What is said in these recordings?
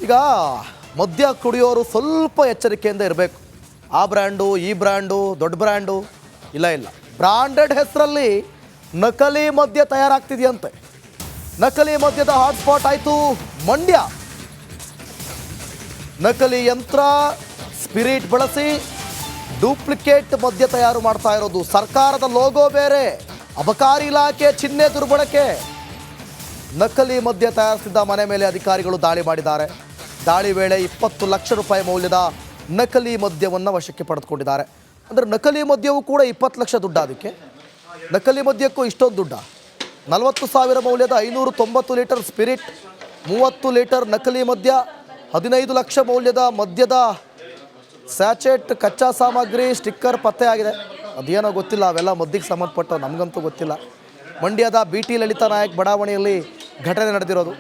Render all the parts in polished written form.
ಈಗ ಮದ್ಯ ಕುಡಿಯೋರು ಸ್ವಲ್ಪ ಎಚ್ಚರಿಕೆಯಿಂದ ಇರಬೇಕು. ಆ ಬ್ರ್ಯಾಂಡು ಈ ಬ್ರ್ಯಾಂಡು ದೊಡ್ಡ ಬ್ರ್ಯಾಂಡು ಇಲ್ಲ ಬ್ರಾಂಡೆಡ್ ಹೆಸರಲ್ಲಿ ನಕಲಿ ಮದ್ಯ ತಯಾರಾಗ್ತಿದೆಯಂತೆ. ನಕಲಿ ಮದ್ಯದ ಹಾಟ್ಸ್ಪಾಟ್ ಆಯಿತು ಮಂಡ್ಯ. ನಕಲಿ ಯಂತ್ರ ಸ್ಪಿರಿಟ್ ಬಳಸಿ ಡೂಪ್ಲಿಕೇಟ್ ಮದ್ಯ ತಯಾರು ಮಾಡ್ತಾ ಇರೋದು. ಸರ್ಕಾರದ ಲೋಗೋ ಬೇರೆ, ಅಬಕಾರಿ ಇಲಾಖೆ ಚಿಹ್ನೆ ದುರ್ಬಳಕೆ. ನಕಲಿ ಮದ್ಯ ತಯಾರಿಸಿದ್ದ ಮನೆ ಮೇಲೆ ಅಧಿಕಾರಿಗಳು ದಾಳಿ ಮಾಡಿದ್ದಾರೆ. ದಾಳಿ ವೇಳೆ 20 ಲಕ್ಷ ರೂಪಾಯಿ ಮೌಲ್ಯದ ನಕಲಿ ಮದ್ಯವನ್ನು ವಶಕ್ಕೆ ಪಡೆದುಕೊಂಡಿದ್ದಾರೆ. ಅಂದರೆ ನಕಲಿ ಮದ್ಯವು ಕೂಡ 20 ಲಕ್ಷ ದುಡ್ಡ. ಅದಕ್ಕೆ ನಕಲಿ ಮದ್ಯಕ್ಕೂ ಇಷ್ಟೊಂದು ದುಡ್ಡ. 40,000 ಮೌಲ್ಯದ 590 ಲೀಟರ್ ಸ್ಪಿರಿಟ್, 30 ಲೀಟರ್ ನಕಲಿ ಮದ್ಯ, 15 ಲಕ್ಷ ಮೌಲ್ಯದ ಮದ್ಯದ ಸ್ಯಾಚೆಟ್, ಕಚ್ಚಾ ಸಾಮಗ್ರಿ, ಸ್ಟಿಕ್ಕರ್ ಪತ್ತೆಯಾಗಿದೆ. ಅದೇನೋ ಗೊತ್ತಿಲ್ಲ, ಅವೆಲ್ಲ ಮದ್ಯಕ್ಕೆ ಸಂಬಂಧಪಟ್ಟ, ನಮಗಂತೂ ಗೊತ್ತಿಲ್ಲ. ಮಂಡ್ಯದ BT ಲಲಿತಾ ನಾಯಕ್ ಬಡಾವಣೆಯಲ್ಲಿ ಘಟನೆ ನಡೆದಿರೋದು.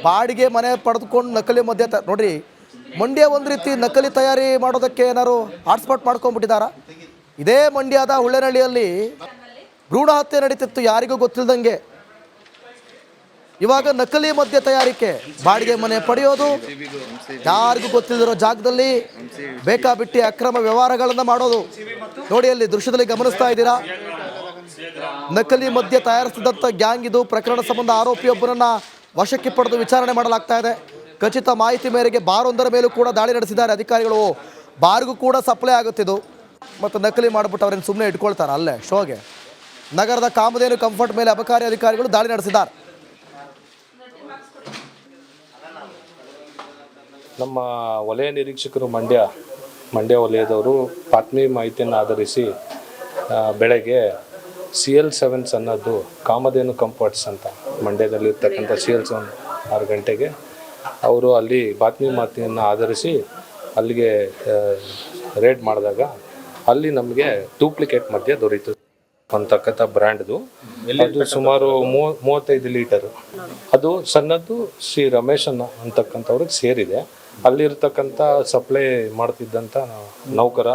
ಬಾಡಿಗೆ ಮನೆ ಪಡೆದುಕೊಂಡು ನಕಲಿ ಮದ್ಯ ನೋಡ್ರಿ, ಮಂಡ್ಯ ಒಂದು ರೀತಿ ನಕಲಿ ತಯಾರಿ ಮಾಡೋದಕ್ಕೆ ಏನಾರು ಹಾಟ್ಸ್ಪಾಟ್ ಮಾಡ್ಕೊಂಡ್ಬಿಟ್ಟಿದ್ದಾರಾ? ಇದೇ ಮಂಡ್ಯದ ಹುಳ್ಳೆನಹಳ್ಳಿಯಲ್ಲಿ ಭ್ರೂಣ ಹತ್ಯೆ ನಡೀತಿತ್ತು ಯಾರಿಗೂ ಗೊತ್ತಿಲ್ಲದಂಗೆ. ಇವಾಗ ನಕಲಿ ಮದ್ಯ ತಯಾರಿಕೆ, ಬಾಡಿಗೆ ಮನೆ ಪಡೆಯೋದು, ಯಾರಿಗೂ ಗೊತ್ತಿಲ್ಲದಿರೋ ಜಾಗದಲ್ಲಿ ಬೇಕಾಬಿಟ್ಟಿ ಅಕ್ರಮ ವ್ಯವಹಾರಗಳನ್ನು ಮಾಡೋದು. ನೋಡಿ, ಅಲ್ಲಿ ದೃಶ್ಯದಲ್ಲಿ ಗಮನಿಸ್ತಾ ಇದ್ದೀರಾ, ನಕಲಿ ಮದ್ಯ ತಯಾರಿಸಿದಂಥ ಗ್ಯಾಂಗ್ ಇದು. ಪ್ರಕರಣ ಸಂಬಂಧ ಆರೋಪಿಯೊಬ್ಬರನ್ನ ವಶಕ್ಕೆ ಪಡೆದು ವಿಚಾರಣೆ ಮಾಡಲಾಗ್ತಾ ಇದೆ. ಖಚಿತ ಮಾಹಿತಿ ಮೇರೆಗೆ ಬಾರೊಂದರ ಮೇಲೂ ಕೂಡ ದಾಳಿ ನಡೆಸಿದ್ದಾರೆ ಅಧಿಕಾರಿಗಳು. ಬಾರ್ಗೂ ಕೂಡ ಸಪ್ಲೈ ಆಗುತ್ತಿದ್ದು. ಮತ್ತು ನಕಲಿ ಮಾಡಿಬಿಟ್ಟು ಅವ್ರೇನು ಸುಮ್ಮನೆ ಇಟ್ಕೊಳ್ತಾರೆ ಅಲ್ಲೇ ಶೋಗೆ. ನಗರದ ಕಾಮಧೇನು ಕಂಫರ್ಟ್ ಮೇಲೆ ಅಬಕಾರಿ ಅಧಿಕಾರಿಗಳು ದಾಳಿ ನಡೆಸಿದ್ದಾರೆ. ನಮ್ಮ ವಲಯ ನಿರೀಕ್ಷಕರು ಮಂಡ್ಯ ವಲಯದವರು ಬಾತ್ಮಿ ಮಾಹಿತಿಯನ್ನು ಆಧರಿಸಿ ಬೆಳಗ್ಗೆ CL7 ಅನ್ನೋದು ಕಾಮಧೇನು ಕಂಫರ್ಟ್ಸ್ ಅಂತ ಮಂಡ್ಯದಲ್ಲಿರ್ತಕ್ಕಂಥ CL7 6 ಗಂಟೆಗೆ ಅವರು ಅಲ್ಲಿ ಬಾತ್ಮಿ ಮಾಹಿತಿಯನ್ನು ಆಧರಿಸಿ ಅಲ್ಲಿಗೆ ರೇಡ್ ಮಾಡಿದಾಗ ಅಲ್ಲಿ ನಮಗೆ ಡೂಪ್ಲಿಕೇಟ್ ಮದ್ಯ ದೊರೀತು ಅಂತಕ್ಕಂಥ ಬ್ರ್ಯಾಂಡ್ದು. ಅದು ಸುಮಾರು 35 ಲೀಟರು. ಅದು ಸಣ್ಣದು ಶ್ರೀ ರಮೇಶ್ ಅಂತಕ್ಕಂಥವ್ರಿಗೆ ಸೇರಿದೆ. ಅಲ್ಲಿರ್ತಕ್ಕಂಥ ಸಪ್ಲೈ ಮಾಡ್ತಿದ್ದಂಥ ನೌಕರ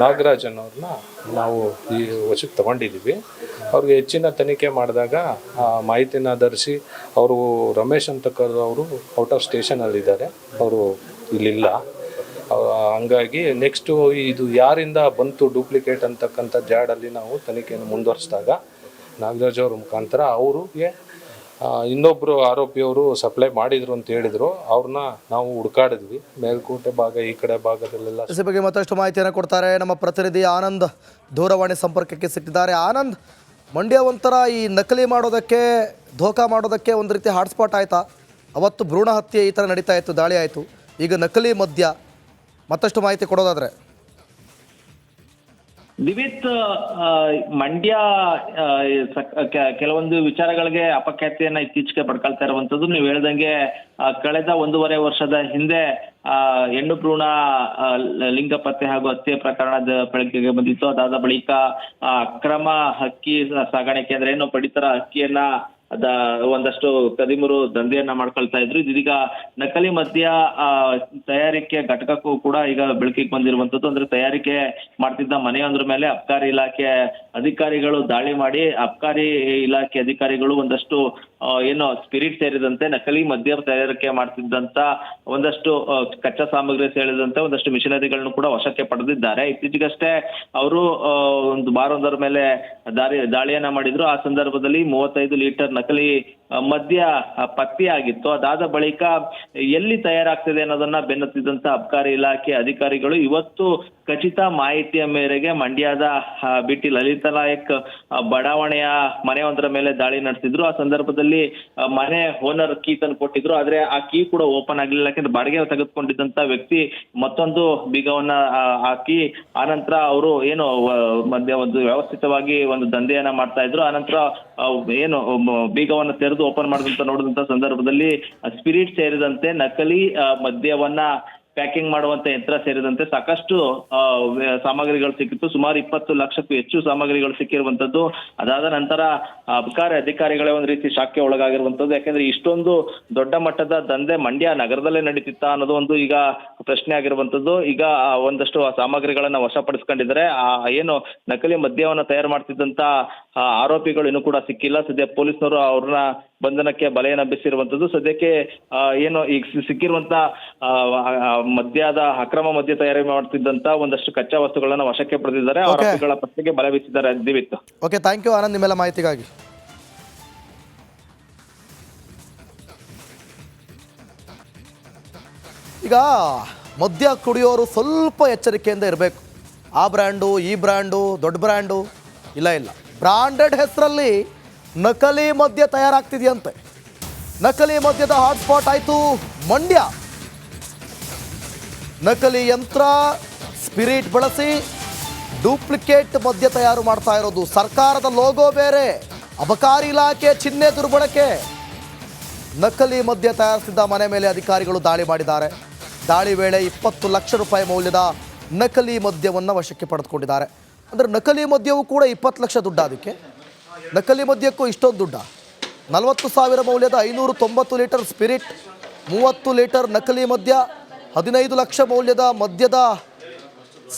ನಾಗರಾಜ್ ಅನ್ನೋರನ್ನ ನಾವು ಈ ವಶಕ್ಕೆ ತಗೊಂಡಿದ್ದೀವಿ. ಅವ್ರಿಗೆ ಹೆಚ್ಚಿನ ತನಿಖೆ ಮಾಡಿದಾಗ ಮಾಹಿತಿನ ಆಧರಿಸಿ ಅವರು ರಮೇಶ್ ಅಂತಕ್ಕಂಥವರು ಔಟ್ ಆಫ್ ಸ್ಟೇಷನಲ್ಲಿದ್ದಾರೆ, ಅವರು ಇಲ್ಲಿಲ್ಲ. ಹಂಗಾಗಿ ನೆಕ್ಸ್ಟು ಇದು ಯಾರಿಂದ ಬಂತು ಡೂಪ್ಲಿಕೇಟ್ ಅಂತಕ್ಕಂಥ ಜಾಡಲ್ಲಿ ನಾವು ತನಿಖೆಯನ್ನು ಮುಂದುವರಿಸಿದಾಗ ನಾಗರಾಜ್ ಅವ್ರ ಮುಖಾಂತರ ಅವ್ರಿಗೆ ಇನ್ನೊಬ್ಬರು ಆರೋಪಿಯವರು ಸಪ್ಲೈ ಮಾಡಿದ್ರು ಅಂತ ಹೇಳಿದ್ರು. ಅವ್ರನ್ನ ನಾವು ಹುಡುಕಾಡಿದ್ವಿ, ಮೇಲ್ಕೋಟೆ ಭಾಗ ಈ ಕಡೆ ಭಾಗದಲ್ಲೆಲ್ಲ. ಈ ಬಗ್ಗೆ ಮತ್ತಷ್ಟು ಮಾಹಿತಿಯನ್ನು ಕೊಡ್ತಾರೆ ನಮ್ಮ ಪ್ರತಿನಿಧಿ ಆನಂದ್. ದೂರವಾಣಿ ಸಂಪರ್ಕಕ್ಕೆ ಸಿಕ್ಕಿದ್ದಾರೆ. ಆನಂದ್, ಮಂಡ್ಯ ಒಂಥರ ಈ ನಕಲಿ ಮಾಡೋದಕ್ಕೆ, ಧೋಕಾ ಮಾಡೋದಕ್ಕೆ ಒಂದು ರೀತಿ ಹಾಟ್ಸ್ಪಾಟ್ ಆಯ್ತಾ? ಅವತ್ತು ಭ್ರೂಣ ಹತ್ಯೆ ಈ ಥರ ನಡೀತಾ ಇತ್ತು, ದಾಳಿ ಆಯಿತು. ಈಗ ನಕಲಿ ಮದ್ಯ, ಮತ್ತಷ್ಟು ಮಾಹಿತಿ ಕೊಡೋದಾದ್ರೆ. ದಿವಿತ್, ಮಂಡ್ಯ ಕೆಲವೊಂದು ವಿಚಾರಗಳಿಗೆ ಅಪಖ್ಯಾತಿಯನ್ನ ಇತ್ತೀಚೆಗೆ ಪಡ್ಕೊಳ್ತಾ ಇರುವಂತದ್ದು. ನೀವು ಹೇಳ್ದಂಗೆ ಕಳೆದ 1.5 ವರ್ಷದ ಹಿಂದೆ ಹೆಣ್ಣು ಭ್ರೂಣ ಲಿಂಗ ಪತ್ತೆ ಹಾಗೂ ಹತ್ಯೆ ಪ್ರಕರಣದ ಬೆಳಕಿಗೆ ಬಂದಿತ್ತು. ಅದಾದ ಬಳಿಕ ಅಕ್ರಮ ಅಕ್ಕಿ ಸಾಗಾಣಿಕೆ ಅಂದ್ರೆ ಏನು ಪಡಿತರ ಅಕ್ಕಿಯನ್ನ ಒಂದಷ್ಟು ಕದಿಮರು ದಂಧೆಯನ್ನ ಮಾಡ್ಕೊಳ್ತಾ ಇದ್ರು. ಇದೀಗ ನಕಲಿ ಮದ್ಯ ತಯಾರಿಕೆ ಘಟಕಕ್ಕೂ ಕೂಡ ಈಗ ಬೆಳಕಿಗೆ ಬಂದಿರುವಂತದ್ದು. ಅಂದ್ರೆ ತಯಾರಿಕೆ ಮಾಡ್ತಿದ್ದ ಮನೆಯೊಂದ್ರ ಮೇಲೆ ಅಬಕಾರಿ ಇಲಾಖೆ ಅಧಿಕಾರಿಗಳು ದಾಳಿ ಮಾಡಿ, ಅಬಕಾರಿ ಇಲಾಖೆ ಅಧಿಕಾರಿಗಳು ಒಂದಷ್ಟು ಏನು ಸ್ಪಿರಿಟ್ ಸೇರಿದಂತೆ ನಕಲಿ ಮದ್ಯ ತಯಾರಿಕೆ ಮಾಡ್ತಿದ್ದಂತ ಒಂದಷ್ಟು ಕಚ್ಚಾ ಸಾಮಗ್ರಿ ಸೇರಿದಂತೆ ಒಂದಷ್ಟು ಮಿಷನರಿಗಳನ್ನು ಕೂಡ ವಶಕ್ಕೆ ಪಡೆದಿದ್ದಾರೆ. ಇತ್ತೀಚೆಗಷ್ಟೇ ಅವರು ಒಂದು ಬಾರೊಂದರ ಮೇಲೆ ದಾಳಿಯನ್ನ ಮಾಡಿದ್ರು. ಆ ಸಂದರ್ಭದಲ್ಲಿ 35 ಲೀಟರ್ ನಕಲಿ ಮದ್ಯ ಪತ್ತೆಯಾಗಿತ್ತು. ಅದಾದ ಬಳಿಕ ಎಲ್ಲಿ ತಯಾರಾಗ್ತಿದೆ ಅನ್ನೋದನ್ನ ಬೆನ್ನತ್ತಿದಂತ ಅಬಕಾರಿ ಇಲಾಖೆ ಅಧಿಕಾರಿಗಳು ಇವತ್ತು ಖಚಿತ ಮಾಹಿತಿಯ ಮೇರೆಗೆ ಮಂಡ್ಯದ BT ಲಲಿತಾ ನಾಯಕ್ ಬಡಾವಣೆಯ ಮನೆಯೊಂದರ ಮೇಲೆ ದಾಳಿ ನಡೆಸಿದ್ರು. ಆ ಸಂದರ್ಭದಲ್ಲಿ ಮನೆ ಓನರ್ ಕೀ ತಂದು ಕೊಟ್ಟಿದ್ರು, ಆದ್ರೆ ಆ ಕೀ ಕೂಡ ಓಪನ್ ಆಗ್ಲಿಲ್ಲ. ಯಾಕಂದ್ರೆ ಬಾಡಿಗೆ ತೆಗೆದುಕೊಂಡಿದ್ದಂತ ವ್ಯಕ್ತಿ ಮತ್ತೊಂದು ಬೀಗವನ್ನ ಹಾಕಿ ಆನಂತರ ಅವರು ಏನು ಮಧ್ಯ ಒಂದು ವ್ಯವಸ್ಥಿತವಾಗಿ ಒಂದು ದಂಧೆಯನ್ನ ಮಾಡ್ತಾ ಇದ್ರು. ಆನಂತರ ಏನು ಬೀಗವನ್ನ ತೆರೆದು ಓಪನ್ ನೋಡಿದಂತ ಸಂದರ್ಭದಲ್ಲಿ ಸ್ಪಿರಿಟ್ ಸೇರಿದಂತೆ ನಕಲಿ ಮದ್ಯವನ್ನ ಪ್ಯಾಕಿಂಗ್ ಮಾಡುವಂತ ಯಂತ್ರ ಸೇರಿದಂತೆ ಸಾಕಷ್ಟು ಸಾಮಗ್ರಿಗಳು ಸಿಕ್ಕಿತ್ತು. ಸುಮಾರು 20 ಲಕ್ಷಕ್ಕೂ ಹೆಚ್ಚು ಸಾಮಗ್ರಿಗಳು ಸಿಕ್ಕಿರುವಂತದ್ದು. ಅದಾದ ನಂತರ ಅಬಕಾರಿ ಅಧಿಕಾರಿಗಳೇ ಒಂದ್ ರೀತಿ ಶಾಕ್ಗೆ ಒಳಗಾಗಿರುವಂತದ್ದು. ಯಾಕಂದ್ರೆ ಇಷ್ಟೊಂದು ದೊಡ್ಡ ಮಟ್ಟದ ದಂಧೆ ಮಂಡ್ಯ ನಗರದಲ್ಲೇ ನಡೀತಿತ್ತಾ ಅನ್ನೋದು ಒಂದು ಈಗ ಪ್ರಶ್ನೆ ಆಗಿರುವಂತದ್ದು. ಈಗ ಒಂದಷ್ಟು ಸಾಮಗ್ರಿಗಳನ್ನ ವಶಪಡಿಸ್ಕೊಂಡಿದ್ದಾರೆ. ಏನು ನಕಲಿ ಮದ್ಯವನ್ನ ತಯಾರು ಮಾಡ್ತಿದ್ದಂತ ಆರೋಪಿಗಳು ಇನ್ನೂ ಕೂಡ ಸಿಕ್ಕಿಲ್ಲ. ಸದ್ಯ ಪೊಲೀಸ್ನವರು ಅವ್ರನ್ನ ಬಂಧನಕ್ಕೆ ಬಲೆಯನ್ನಬ್ಬಿಸಿರುವಂತದ್ದು. ಸದ್ಯಕ್ಕೆ ಏನು ಈಗ ಸಿಕ್ಕಿರುವಂತ ಮದ್ಯದ ಅಕ್ರಮ ಮದ್ಯ ತಯಾರಿ ಮಾಡ್ತಿದ್ದಂತ ಒಂದಷ್ಟು ಕಚ್ಚಾ ವಸ್ತುಗಳನ್ನ ವಶಕ್ಕೆ ಪಡೆದಿದ್ದಾರೆ. ಆರೋಪಿಗಳ ಪತ್ತೆಗೆ ಬಲೆ ಬೀಸಿದ್ದಾರೆ. ದಿವಿತ್. ಓಕೆ, ಥ್ಯಾಂಕ್ ಯು ಆನಂದ್ ನಿಮ್ಮೆಲ್ಲ ಮಾಹಿತಿಗಾಗಿ. ಈಗ ಮದ್ಯ ಕುಡಿಯೋರು ಸ್ವಲ್ಪ ಎಚ್ಚರಿಕೆಯಿಂದ ಇರಬೇಕು. ಆ ಬ್ರ್ಯಾಂಡು, ಈ ಬ್ರ್ಯಾಂಡು, ದೊಡ್ಡ ಬ್ರ್ಯಾಂಡು ಇಲ್ಲ, ಬ್ರಾಂಡೆಡ್ ಹೆಸರಲ್ಲಿ ನಕಲಿ ಮದ್ಯ ತಯಾರಾಗ್ತಿದೆಯಂತೆ. ನಕಲಿ ಮದ್ಯದ ಹಾಟ್ಸ್ಪಾಟ್ ಆಯಿತು ಮಂಡ್ಯ. ನಕಲಿ ಯಂತ್ರ, ಸ್ಪಿರಿಟ್ ಬಳಸಿ ಡೂಪ್ಲಿಕೇಟ್ ಮದ್ಯ ತಯಾರು ಮಾಡ್ತಾ ಇರೋದು. ಸರ್ಕಾರದ ಲೋಗೋ ಬೇರೆ, ಅಬಕಾರಿ ಇಲಾಖೆ ಚಿಹ್ನೆ ದುರ್ಬಳಕೆ. ನಕಲಿ ಮದ್ಯ ತಯಾರಿಸಿದ್ದ ಮನೆ ಮೇಲೆ ಅಧಿಕಾರಿಗಳು ದಾಳಿ ಮಾಡಿದ್ದಾರೆ. ದಾಳಿ ವೇಳೆ 20 ಲಕ್ಷ ರೂಪಾಯಿ ಮೌಲ್ಯದ ನಕಲಿ ಮದ್ಯವನ್ನು ವಶಕ್ಕೆ ಪಡೆದುಕೊಂಡಿದ್ದಾರೆ. ಅಂದರೆ ನಕಲಿ ಮದ್ಯವು ಕೂಡ 20 ಲಕ್ಷ ದುಡ್ಡು. ಅದಕ್ಕೆ ನಕಲಿ ಮದ್ಯಕ್ಕೂ ಇಷ್ಟೊಂದು ದುಡ್ಡ. 40,000 ಮೌಲ್ಯದ 590 ಲೀಟರ್ ಸ್ಪಿರಿಟ್, 30 ಲೀಟರ್ ನಕಲಿ ಮದ್ಯ, 15 ಲಕ್ಷ ಮೌಲ್ಯದ ಮದ್ಯದ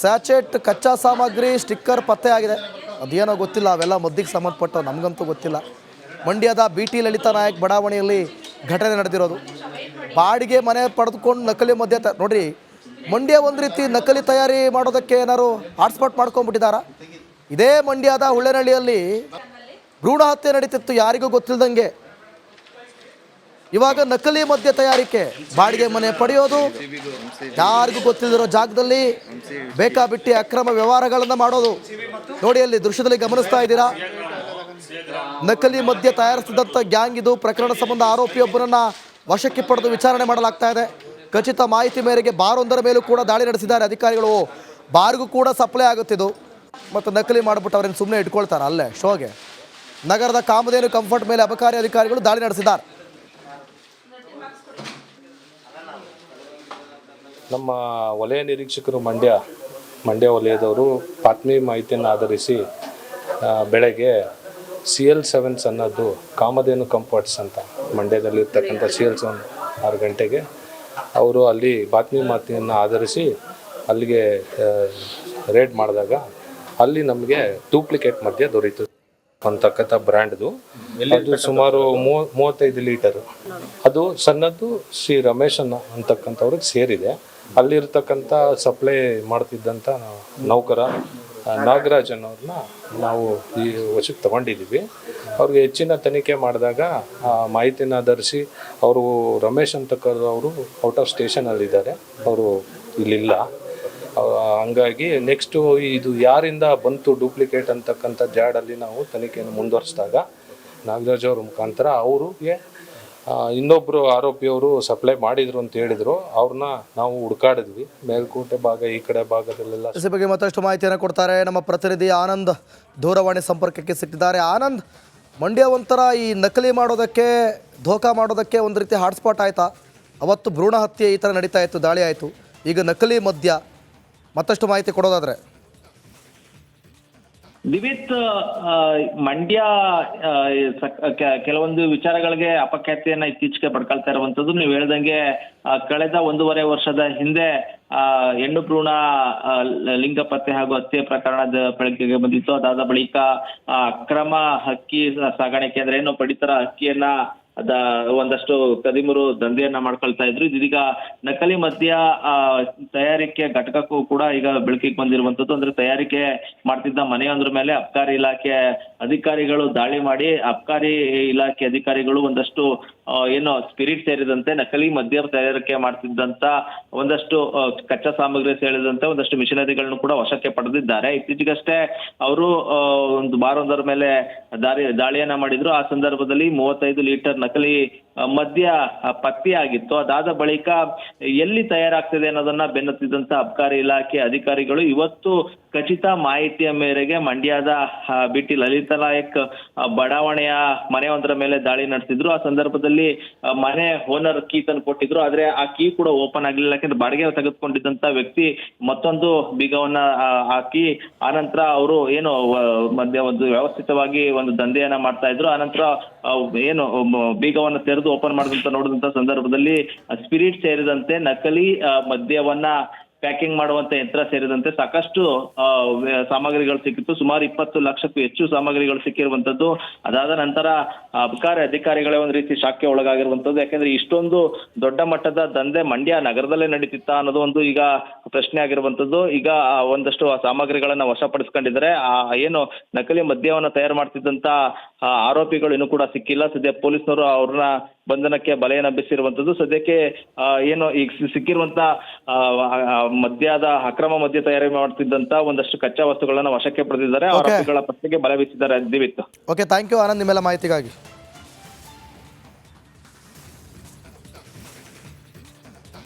ಸ್ಯಾಚೆಟ್, ಕಚ್ಚಾ ಸಾಮಗ್ರಿ, ಸ್ಟಿಕ್ಕರ್ ಪತ್ತೆಯಾಗಿದೆ. ಅದೇನೋ ಗೊತ್ತಿಲ್ಲ, ಅವೆಲ್ಲ ಮದ್ಯಕ್ಕೆ ಸಂಬಂಧಪಟ್ಟವು, ನಮಗಂತೂ ಗೊತ್ತಿಲ್ಲ. ಮಂಡ್ಯದ BT ಲಲಿತಾ ನಾಯಕ್ ಬಡಾವಣೆಯಲ್ಲಿ ಘಟನೆ ನಡೆದಿರೋದು. ಬಾಡಿಗೆ ಮನೆ ಪಡೆದುಕೊಂಡು ನಕಲಿ ಮದ್ಯ ನೋಡ್ರಿ, ಮಂಡ್ಯ ಒಂದು ರೀತಿ ನಕಲಿ ತಯಾರಿ ಮಾಡೋದಕ್ಕೆ ಏನಾದ್ರು ಹಾಟ್ಸ್ಪಾಟ್ ಮಾಡ್ಕೊಂಡ್ಬಿಟ್ಟಿದ್ದಾರಾ? ಇದೇ ಮಂಡ್ಯದ ಹುಳ್ಳೆನಹಳ್ಳಿಯಲ್ಲಿ ಭ್ರೂಣ ಹತ್ಯೆ ನಡೀತಿತ್ತು ಯಾರಿಗೂ ಗೊತ್ತಿಲ್ಲದಂಗೆ. ಇವಾಗ ನಕಲಿ ಮದ್ಯ ತಯಾರಿಕೆ, ಬಾಡಿಗೆ ಮನೆ ಪಡೆಯೋದು, ಯಾರಿಗೂ ಗೊತ್ತಿಲ್ಲದಿರೋ ಜಾಗದಲ್ಲಿ ಬೇಕಾಬಿಟ್ಟಿ ಅಕ್ರಮ ವ್ಯವಹಾರಗಳನ್ನು ಮಾಡೋದು. ನೋಡಿ, ಅಲ್ಲಿ ದೃಶ್ಯದಲ್ಲಿ ಗಮನಿಸ್ತಾ ಇದ್ದೀರಾ, ನಕಲಿ ಮದ್ಯ ತಯಾರಿಸಿದಂಥ ಗ್ಯಾಂಗ್ ಇದು. ಪ್ರಕರಣ ಸಂಬಂಧ ಆರೋಪಿಯೊಬ್ಬರನ್ನ ವಶಕ್ಕೆ ಪಡೆದು ವಿಚಾರಣೆ ಮಾಡಲಾಗ್ತಾ ಇದೆ. ಖಚಿತ ಮಾಹಿತಿ ಮೇರೆಗೆ ಬಾರೊಂದರ ಮೇಲೂ ಕೂಡ ದಾಳಿ ನಡೆಸಿದ್ದಾರೆ ಅಧಿಕಾರಿಗಳು. ಬಾರ್ಗೂ ಕೂಡ ಸಪ್ಲೈ ಆಗುತ್ತಿದ್ದು. ಮತ್ತು ನಕಲಿ ಮಾಡಿಬಿಟ್ಟು ಅವ್ರನ್ನ ಸುಮ್ಮನೆ ಇಟ್ಕೊಳ್ತಾರೆ ಅಲ್ಲೇ ಶೋಗೆ. ನಗರದ ಕಾಮಧೇನು ಕಂಫರ್ಟ್ ಮೇಲೆ ಅಬಕಾರಿ ಅಧಿಕಾರಿಗಳು ದಾಳಿ ನಡೆಸಿದ್ದಾರೆ. ನಮ್ಮ ವಲಯ ನಿರೀಕ್ಷಕರು ಮಂಡ್ಯ ವಲಯದವರು ಬಾತ್ಮಿ ಮಾಹಿತಿಯನ್ನು ಆಧರಿಸಿ ಬೆಳಗ್ಗೆ CL7 ಅನ್ನೋದು ಕಾಮಧೇನು ಕಂಫರ್ಟ್ಸ್ ಅಂತ ಮಂಡ್ಯದಲ್ಲಿರ್ತಕ್ಕಂಥ CL7 6 ಗಂಟೆಗೆ ಅವರು ಅಲ್ಲಿ ಬಾತ್ಮಿ ಮಾಹಿತಿಯನ್ನು ಆಧರಿಸಿ ಅಲ್ಲಿಗೆ ರೇಡ್ ಮಾಡಿದಾಗ ಅಲ್ಲಿ ನಮಗೆ ಡೂಪ್ಲಿಕೇಟ್ ಮದ್ಯ ದೊರೀತು ಅಂತಕ್ಕಂಥ ಬ್ರ್ಯಾಂಡ್ದು. ಅದು ಸುಮಾರು 35 ಲೀಟರ್. ಅದು ಸಣ್ಣದ್ದು ಶ್ರೀ ರಮೇಶ್ ಅಂತಕ್ಕಂಥವ್ರಿಗೆ ಸೇರಿದೆ. ಅಲ್ಲಿರ್ತಕ್ಕಂಥ ಸಪ್ಲೈ ಮಾಡ್ತಿದ್ದಂಥ ನೌಕರ ನಾಗರಾಜ್ ಅನ್ನೋರನ್ನ ನಾವು ಈ ವಶಕ್ಕೆ ತಗೊಂಡಿದ್ದೀವಿ. ಅವ್ರಿಗೆ ಹೆಚ್ಚಿನ ತನಿಖೆ ಮಾಡಿದಾಗ ಮಾಹಿತಿನ ಆಧರಿಸಿ ಅವರು ರಮೇಶ್ ಅಂತಕ್ಕಂಥವರು ಔಟ್ ಆಫ್ ಸ್ಟೇಷನಲ್ಲಿದ್ದಾರೆ, ಅವರು ಇಲ್ಲಿಲ್ಲ. ಹಂಗಾಗಿ ನೆಕ್ಸ್ಟು ಇದು ಯಾರಿಂದ ಬಂತು ಡೂಪ್ಲಿಕೇಟ್ ಅಂತಕ್ಕಂಥ ಜಾಡಲ್ಲಿ ನಾವು ತನಿಖೆಯನ್ನು ಮುಂದುವರಿಸಿದಾಗ ನಾಗರಾಜ್ ಅವ್ರ ಮುಖಾಂತರ ಅವ್ರಿಗೆ ಇನ್ನೊಬ್ಬರು ಆರೋಪಿಯವರು ಸಪ್ಲೈ ಮಾಡಿದ್ರು ಅಂತ ಹೇಳಿದ್ರು. ಅವ್ರನ್ನ ನಾವು ಹುಡುಕಾಡಿದ್ವಿ, ಮೇಲ್ಕೋಟೆ ಭಾಗ ಈ ಕಡೆ ಭಾಗದಲ್ಲೆಲ್ಲ. ಈ ಬಗ್ಗೆ ಮತ್ತಷ್ಟು ಮಾಹಿತಿಯನ್ನು ಕೊಡ್ತಾರೆ ನಮ್ಮ ಪ್ರತಿನಿಧಿ ಆನಂದ್. ದೂರವಾಣಿ ಸಂಪರ್ಕಕ್ಕೆ ಸಿಕ್ಕಿದ್ದಾರೆ. ಆನಂದ್, ಮಂಡ್ಯ ಒಂಥರ ಈ ನಕಲಿ ಮಾಡೋದಕ್ಕೆ, ಧೋಕಾ ಮಾಡೋದಕ್ಕೆ ಒಂದು ರೀತಿ ಹಾಟ್ಸ್ಪಾಟ್ ಆಯ್ತಾ? ಅವತ್ತು ಭ್ರೂಣ ಹತ್ಯೆ ಈ ಥರ ನಡೀತಾ ಇತ್ತು, ದಾಳಿ ಆಯಿತು. ಈಗ ನಕಲಿ ಮದ್ಯ, ಮತ್ತಷ್ಟು ಮಾಹಿತಿ ಕೊಡೋದಾದ್ರೆ. ದಿವಿತ್, ಮಂಡ್ಯ ಕೆಲವೊಂದು ವಿಚಾರಗಳಿಗೆ ಅಪಖ್ಯಾತಿಯನ್ನ ಇತ್ತೀಚೆಗೆ ಪಡ್ಕೊಳ್ತಾ ಇರುವಂತದ್ದು. ನೀವು ಹೇಳ್ದಂಗೆ ಕಳೆದ 1.5 ವರ್ಷದ ಹಿಂದೆ ಹೆಣ್ಣು ಭ್ರೂಣ ಲಿಂಗ ಪತ್ತೆ ಹಾಗೂ ಹತ್ಯೆ ಪ್ರಕರಣದ ಬೆಳಕಿಗೆ ಬಂದಿತ್ತು. ಅದಾದ ಬಳಿಕ ಅಕ್ರಮ ಅಕ್ಕಿ ಸಾಗಾಣಿಕೆ ಅಂದ್ರೆ ಏನು ಪಡಿತರ ಅಕ್ಕಿಯನ್ನ ಒಂದಷ್ಟು ಕದಿಮರು ದಂಧೆಯನ್ನ ಮಾಡ್ಕೊಳ್ತಾ ಇದ್ರು. ಇದೀಗ ನಕಲಿ ಮದ್ಯ ತಯಾರಿಕೆ ಘಟಕಕ್ಕೂ ಕೂಡ ಈಗ ಬೆಳಕಿಗೆ ಬಂದಿರುವಂತದ್ದು. ಅಂದ್ರೆ ತಯಾರಿಕೆ ಮಾಡ್ತಿದ್ದ ಮನೆಯೊಂದ್ರ ಮೇಲೆ ಅಬಕಾರಿ ಇಲಾಖೆ ಅಧಿಕಾರಿಗಳು ದಾಳಿ ಮಾಡಿ, ಅಬಕಾರಿ ಇಲಾಖೆ ಅಧಿಕಾರಿಗಳು ಒಂದಷ್ಟು ಏನೋ ಸ್ಪಿರಿಟ್ ಸೇರಿದಂತೆ ನಕಲಿ ಮದ್ಯ ತಯಾರಿಕೆ ಮಾಡ್ತಿದ್ದಂತ ಒಂದಷ್ಟು ಕಚ್ಚಾ ಸಾಮಗ್ರಿ ಸೇರಿದಂತೆ ಒಂದಷ್ಟು ಮಿಷನರಿಗಳನ್ನು ಕೂಡ ವಶಕ್ಕೆ ಪಡೆದಿದ್ದಾರೆ. ಇತ್ತೀಚೆಗಷ್ಟೇ ಅವರು ಒಂದು ಬಾರೊಂದರ ಮೇಲೆ ದಾಳಿಯನ್ನ ಮಾಡಿದ್ರು. ಆ ಸಂದರ್ಭದಲ್ಲಿ 35 ಲೀಟರ್ ನಕಲಿ ಮದ್ಯ ಪತ್ತೆಯಾಗಿತ್ತು. ಅದಾದ ಬಳಿಕ ಎಲ್ಲಿ ತಯಾರಾಗ್ತಿದೆ ಅನ್ನೋದನ್ನ ಬೆನ್ನತ್ತಿದ್ದಂತ ಅಬಕಾರಿ ಇಲಾಖೆ ಅಧಿಕಾರಿಗಳು ಇವತ್ತು ಖಚಿತ ಮಾಹಿತಿಯ ಮೇರೆಗೆ ಮಂಡ್ಯದ BT ಲಲಿತಾ ನಾಯಕ್ ಬಡಾವಣೆಯ ಮನೆಯೊಂದರ ಮೇಲೆ ದಾಳಿ ನಡೆಸಿದ್ರು. ಆ ಸಂದರ್ಭದಲ್ಲಿ ಮನೆ ಓನರ್ ಕೀ ತಂದು ಕೊಟ್ಟಿದ್ರು, ಆದ್ರೆ ಆ ಕೀ ಕೂಡ ಓಪನ್ ಆಗ್ಲಿಲ್ಲ. ಯಾಕಂದ್ರೆ ಬಾಡಿಗೆ ತೆಗೆದುಕೊಂಡಿದ್ದಂತ ವ್ಯಕ್ತಿ ಮತ್ತೊಂದು ಬೀಗವನ್ನ ಹಾಕಿ ಆನಂತರ ಅವರು ಏನು ಒಂದು ವ್ಯವಸ್ಥಿತವಾಗಿ ಒಂದು ದಂಧೆಯನ್ನ ಮಾಡ್ತಾ ಇದ್ರು. ಆನಂತರ ಏನು ಬೀಗವನ್ನ ತೆರೆದು ಓಪನ್ ಮಾಡಿದಂತ ನೋಡಿದಂತ ಸಂದರ್ಭದಲ್ಲಿ ಸ್ಪಿರಿಟ್ ಸೇರಿದಂತೆ ನಕಲಿ ಮದ್ಯವನ್ನ ಪ್ಯಾಕಿಂಗ್ ಮಾಡುವಂತ ಯಂತ್ರ ಸೇರಿದಂತೆ ಸಾಕಷ್ಟು ಸಾಮಗ್ರಿಗಳು ಸಿಕ್ಕಿತ್ತು. ಸುಮಾರು 20 ಲಕ್ಷಕ್ಕೂ ಹೆಚ್ಚು ಸಾಮಗ್ರಿಗಳು ಸಿಕ್ಕಿರುವಂತದ್ದು. ಅದಾದ ನಂತರ ಅಬಕಾರಿ ಅಧಿಕಾರಿಗಳೇ ಒಂದ್ ರೀತಿ ಶಾಕ್ಗೆ ಒಳಗಾಗಿರುವಂತದ್ದು. ಯಾಕಂದ್ರೆ ಇಷ್ಟೊಂದು ದೊಡ್ಡ ಮಟ್ಟದ ದಂಧೆ ಮಂಡ್ಯ ನಗರದಲ್ಲೇ ನಡೀತಿತ್ತಾ ಅನ್ನೋದು ಒಂದು ಈಗ ಪ್ರಶ್ನೆ ಆಗಿರುವಂತದ್ದು. ಈಗ ಒಂದಷ್ಟು ಸಾಮಗ್ರಿಗಳನ್ನ ವಶಪಡಿಸ್ಕೊಂಡಿದ್ದಾರೆ. ಏನು ನಕಲಿ ಮದ್ಯವನ್ನ ತಯಾರು ಮಾಡ್ತಿದ್ದಂತ ಆರೋಪಿಗಳು ಇನ್ನೂ ಕೂಡ ಸಿಕ್ಕಿಲ್ಲ. ಸದ್ಯ ಪೊಲೀಸ್ನವರು ಅವ್ರನ್ನ ಬಂಧನಕ್ಕೆ ಬಲೆಯನ್ನ ಬೀಸಿರುವಂತದ್ದು. ಸದ್ಯಕ್ಕೆ ಏನು ಈಗ ಸಿಕ್ಕಿರುವಂತ ಮದ್ಯದ ಅಕ್ರಮ ಮದ್ಯ ತಯಾರಿ ಮಾಡ್ತಿದ್ದಂತ ಒಂದಷ್ಟು ಕಚ್ಚಾ ವಸ್ತುಗಳನ್ನ ವಶಕ್ಕೆ ಪಡೆದಿದ್ದಾರೆ. ಆರೋಪಿಗಳ ಪತ್ತೆಗೆ ಬಲೆ ಬೀಸಿದ್ದಾರೆ. ದಿವಿತ್. ಓಕೆ, ಥ್ಯಾಂಕ್ ಯು ಆನಂದ್ ನಿಮ್ಮೆಲ್ಲ ಮಾಹಿತಿಗಾಗಿ.